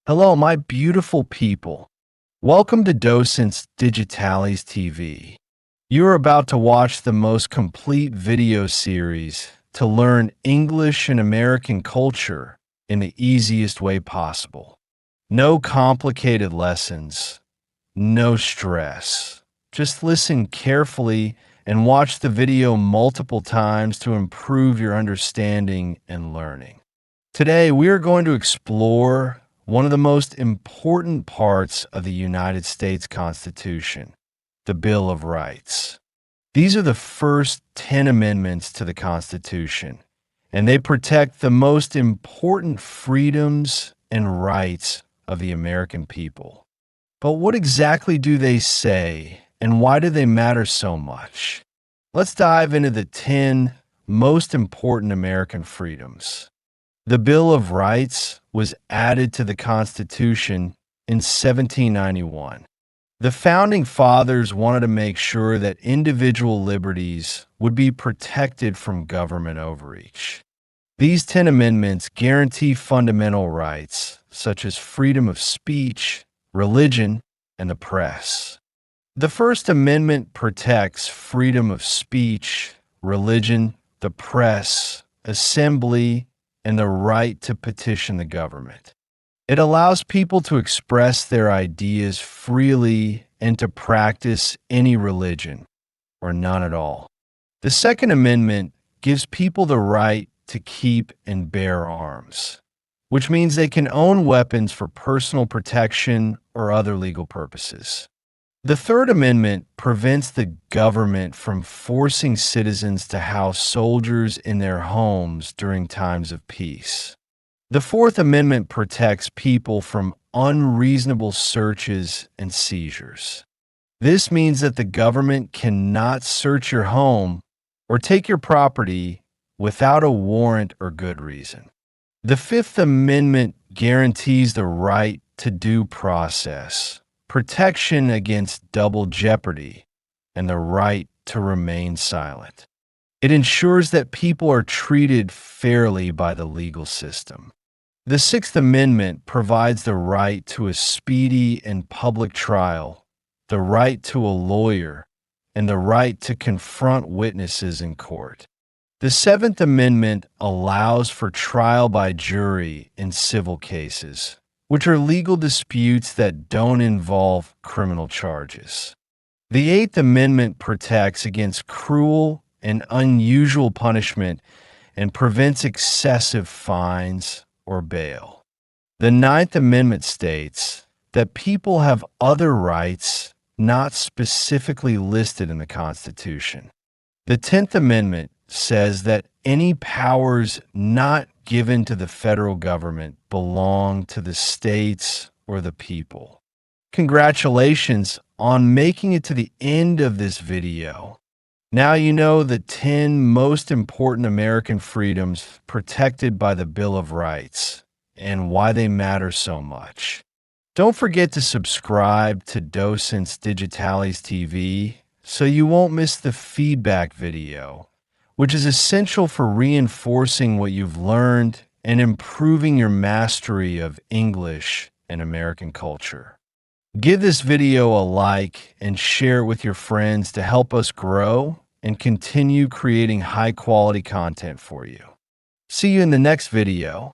Hello, my beautiful people. Welcome to Docentes DigitalesTV. You are about to watch the most complete video series to learn English and American culture in the easiest way possible. No complicated lessons, no stress. Just listen carefully and watch the video multiple times to improve your understanding and learning. Today, we are going to explore one of the most important parts of the United States Constitution, the Bill of Rights. These are the first 10 amendments to the Constitution, and they protect the most important freedoms and rights of the American people. But what exactly do they say, and why do they matter so much? Let's dive into the 10 most important American freedoms. The Bill of Rights was added to the Constitution in 1791. The Founding Fathers wanted to make sure that individual liberties would be protected from government overreach. These 10 amendments guarantee fundamental rights, such as freedom of speech, religion, and the press. The First Amendment protects freedom of speech, religion, the press, assembly, and the right to petition the government. It allows people to express their ideas freely and to practice any religion, or none at all. The Second Amendment gives people the right to keep and bear arms, which means they can own weapons for personal protection or other legal purposes. The Third Amendment prevents the government from forcing citizens to house soldiers in their homes during times of peace. The Fourth Amendment protects people from unreasonable searches and seizures. This means that the government cannot search your home or take your property without a warrant or good reason. The Fifth Amendment guarantees the right to due process, protection against double jeopardy, and the right to remain silent. It ensures that people are treated fairly by the legal system. The Sixth Amendment provides the right to a speedy and public trial, the right to a lawyer, and the right to confront witnesses in court. The Seventh Amendment allows for trial by jury in civil cases, which are legal disputes that don't involve criminal charges. The Eighth Amendment protects against cruel and unusual punishment and prevents excessive fines or bail. The Ninth Amendment states that people have other rights not specifically listed in the Constitution. The 10th Amendment says that any powers not given to the federal government belong to the states or the people. Congratulations on making it to the end of this video. Now you know the 10 most important American freedoms protected by the Bill of Rights and why they matter so much. Don't forget to subscribe to Docentes DigitalesTV so you won't miss the feedback video, which is essential for reinforcing what you've learned and improving your mastery of English and American culture. Give this video a like and share it with your friends to help us grow and continue creating high-quality content for you. See you in the next video.